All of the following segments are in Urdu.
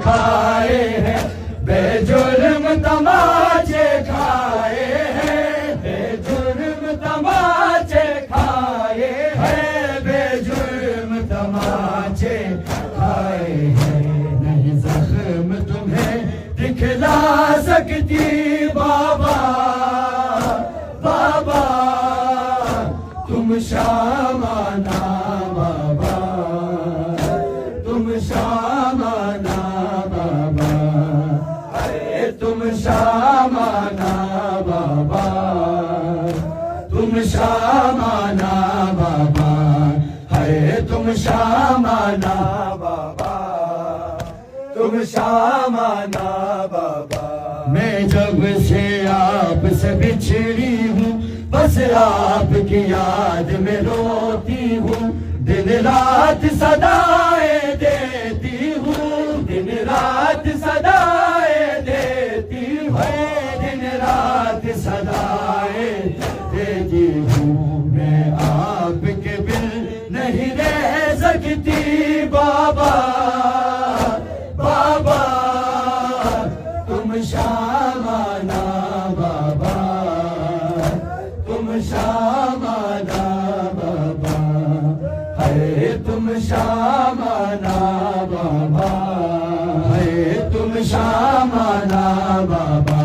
کھائے ہیں، بے جرم تماچے کھائے ہیں، بے جرم تماچے کھائے ہیں، بے جرم تماچے کھائے ہیں، نہیں زخم تمہیں دکھلا سکتی بابا، بابا تم شام آنا بابا، تم شام آنا بابا، ارے تم شام آنا بابا، تم شام آنا بابا، ارے تم شام آنا بابا، تم شام آنا بابا۔ میں جب سے آپ سے بچھڑی ہوں، بس آپ کی یاد میں روتی ہوں، دن رات صدائیں دیتی ہوں، دن رات صدائیں دیتی ہوں، دن رات صدائیں دیتی ہوں، میں آپ کے بن نہیں رہ سکتی بابا، بابا تم شام آنا بابا، تم شام آنا بابا، ہے تم شام آنا بابا، ہے تم شام آنا بابا،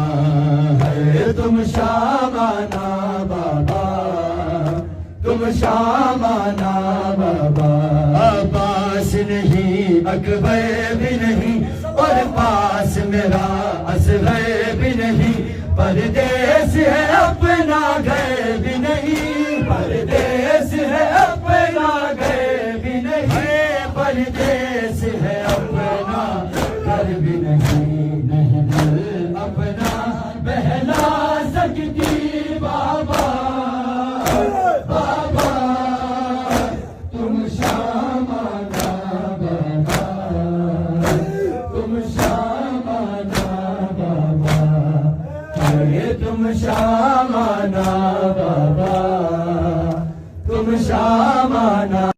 ہے تم شام آنا بابا، تم شام آنا بابا۔ عباس نہیں، اکبر بھی نہیں، اور پاس میرا اصغر بھی نہیں، پردیس ہے اپنا گھر بھی نہیں، پردیس ہے اپنا گھر بھی نہیں، پردیس ہے اپنا گھر بھی نہیں، نہیں دل اپنا بہلا سکتی بابا، بابا تم شام آنا بابا، تم شام آنا بابا، ارے تم شام آنا بابا، تم شام آنا